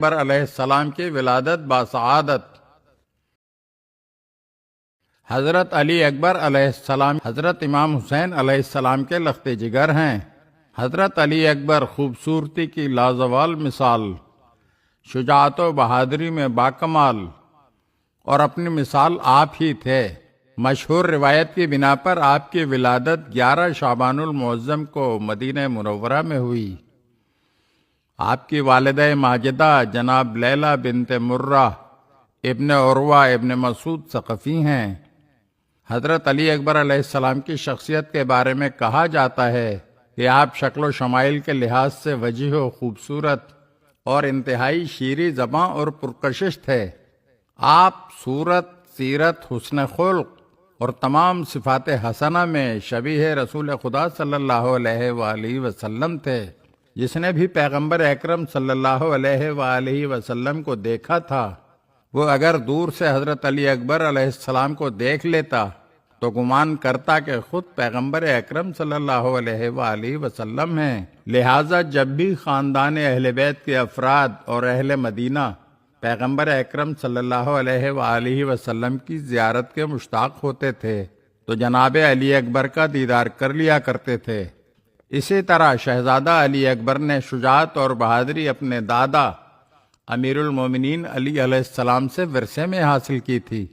اکبر علیہ السلام کی ولادت باسعادت۔ حضرت علی اکبر علیہ السلام حضرت امام حسین علیہ السلام کے لخت جگر ہیں۔ حضرت علی اکبر خوبصورتی کی لازوال مثال، شجاعت و بہادری میں باکمال، اور اپنی مثال آپ ہی تھے۔ مشہور روایت کی بنا پر آپ کی ولادت 11 شعبان المعظم کو مدینہ منورہ میں ہوئی۔ آپ کی والدہ ماجدہ جناب لیلہ بنت مرہ ابن عروہ ابن مسعود ثقفی ہیں۔ حضرت علی اکبر علیہ السلام کی شخصیت کے بارے میں کہا جاتا ہے کہ آپ شکل و شمائل کے لحاظ سے وجیح و خوبصورت اور انتہائی شیریں زباں اور پرکشش تھے۔ آپ صورت، سیرت، حسن خلق اور تمام صفات حسنہ میں شبیہ رسول خدا صلی اللہ علیہ وآلہ وسلم تھے۔ جس نے بھی پیغمبر اکرم صلی اللہ علیہ وآلہ وسلم کو دیکھا تھا، وہ اگر دور سے حضرت علی اکبر علیہ السلام کو دیکھ لیتا تو گمان کرتا کہ خود پیغمبر اکرم صلی اللہ علیہ وآلہ وسلم ہیں۔ لہٰذا جب بھی خاندان اہل بیت کے افراد اور اہل مدینہ پیغمبر اکرم صلی اللہ علیہ وآلہ وسلم کی زیارت کے مشتاق ہوتے تھے تو جناب علی اکبر کا دیدار کر لیا کرتے تھے۔ اسی طرح شہزادہ علی اکبر نے شجاعت اور بہادری اپنے دادا امیر المومنین علی علیہ السلام سے ورثے میں حاصل کی تھی،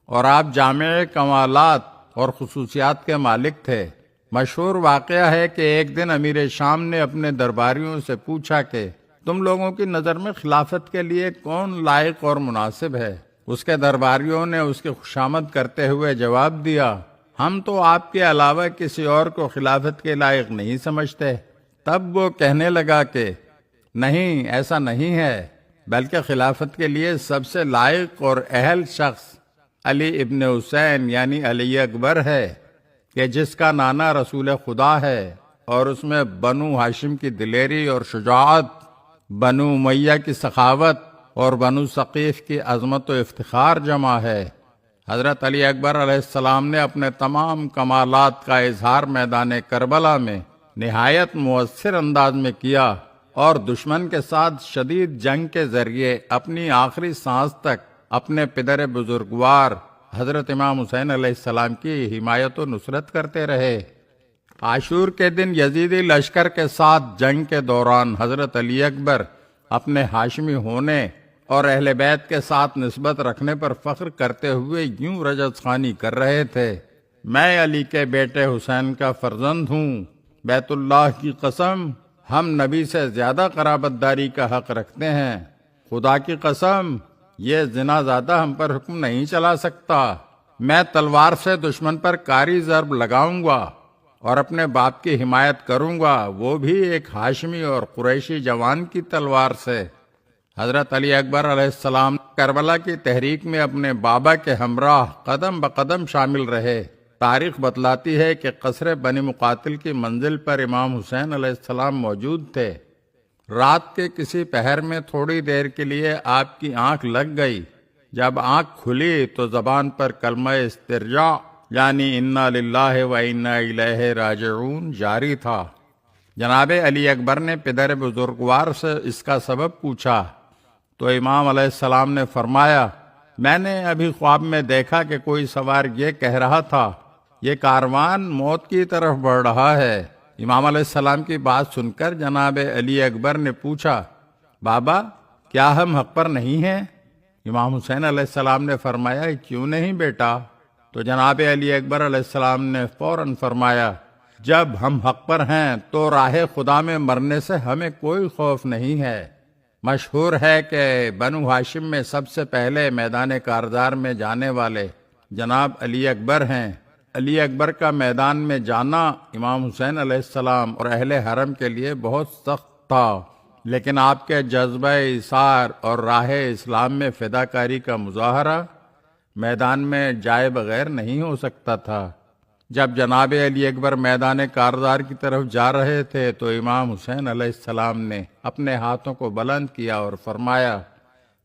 اور آپ جامع کمالات اور خصوصیات کے مالک تھے۔ مشہور واقعہ ہے کہ ایک دن امیر شام نے اپنے درباریوں سے پوچھا کہ تم لوگوں کی نظر میں خلافت کے لیے کون لائق اور مناسب ہے؟ اس کے درباریوں نے اس کی خوشامد کرتے ہوئے جواب دیا، ہم تو آپ کے علاوہ کسی اور کو خلافت کے لائق نہیں سمجھتے۔ تب وہ کہنے لگا کہ نہیں، ایسا نہیں ہے، بلکہ خلافت کے لیے سب سے لائق اور اہل شخص علی ابن حسین یعنی علی اکبر ہے، کہ جس کا نانا رسول خدا ہے، اور اس میں بنو ہاشم کی دلیری اور شجاعت، بنو امیہ کی سخاوت اور بنو ثقیف کی عظمت و افتخار جمع ہے۔ حضرت علی اکبر علیہ السلام نے اپنے تمام کمالات کا اظہار میدان کربلا میں نہایت مؤثر انداز میں کیا، اور دشمن کے ساتھ شدید جنگ کے ذریعے اپنی آخری سانس تک اپنے پدر بزرگوار حضرت امام حسین علیہ السلام کی حمایت و نصرت کرتے رہے۔ عاشور کے دن یزیدی لشکر کے ساتھ جنگ کے دوران حضرت علی اکبر اپنے ہاشمی ہونے اور اہل بیت کے ساتھ نسبت رکھنے پر فخر کرتے ہوئے یوں رجت خوانی کر رہے تھے، میں علی کے بیٹے حسین کا فرزند ہوں، بیت اللہ کی قسم ہم نبی سے زیادہ قرابت داری کا حق رکھتے ہیں، خدا کی قسم یہ زنا زادہ ہم پر حکم نہیں چلا سکتا، میں تلوار سے دشمن پر کاری ضرب لگاؤں گا اور اپنے باپ کی حمایت کروں گا، وہ بھی ایک ہاشمی اور قریشی جوان کی تلوار سے۔ حضرت علی اکبر علیہ السلام کربلا کی تحریک میں اپنے بابا کے ہمراہ قدم بقدم شامل رہے۔ تاریخ بتلاتی ہے کہ قصر بنی مقاتل کی منزل پر امام حسین علیہ السلام موجود تھے۔ رات کے کسی پہر میں تھوڑی دیر کے لیے آپ کی آنکھ لگ گئی۔ جب آنکھ کھلی تو زبان پر کلمہ استرجاع یعنی انا للہ و انا الیہ راجعون جاری تھا۔ جناب علی اکبر نے پدر بزرگوار سے اس کا سبب پوچھا تو امام علیہ السلام نے فرمایا، میں نے ابھی خواب میں دیکھا کہ کوئی سوار یہ کہہ رہا تھا، یہ کاروان موت کی طرف بڑھ رہا ہے۔ امام علیہ السلام کی بات سن کر جناب علی اکبر نے پوچھا، بابا کیا ہم حق پر نہیں ہیں؟ امام حسین علیہ السلام نے فرمایا، کیوں نہیں بیٹا؟ تو جناب علی اکبر علیہ السلام نے فوراً فرمایا، جب ہم حق پر ہیں تو راہ خدا میں مرنے سے ہمیں کوئی خوف نہیں ہے۔ مشہور ہے کہ بنو ہاشم میں سب سے پہلے میدان کارزار میں جانے والے جناب علی اکبر ہیں۔ علی اکبر کا میدان میں جانا امام حسین علیہ السلام اور اہل حرم کے لیے بہت سخت تھا، لیکن آپ کے جذبہ ایثار اور راہ اسلام میں فداکاری کا مظاہرہ میدان میں جائے بغیر نہیں ہو سکتا تھا۔ جب جناب علی اکبر میدان کارزار کی طرف جا رہے تھے تو امام حسین علیہ السلام نے اپنے ہاتھوں کو بلند کیا اور فرمایا،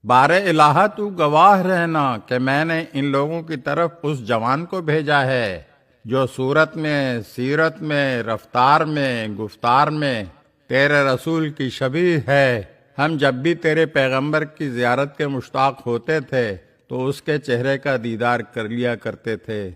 بار الہ تو گواہ رہنا کہ میں نے ان لوگوں کی طرف اس جوان کو بھیجا ہے جو صورت میں، سیرت میں، رفتار میں، گفتار میں تیرے رسول کی شبیہ ہے۔ ہم جب بھی تیرے پیغمبر کی زیارت کے مشتاق ہوتے تھے تو اس کے چہرے کا دیدار کر لیا کرتے تھے۔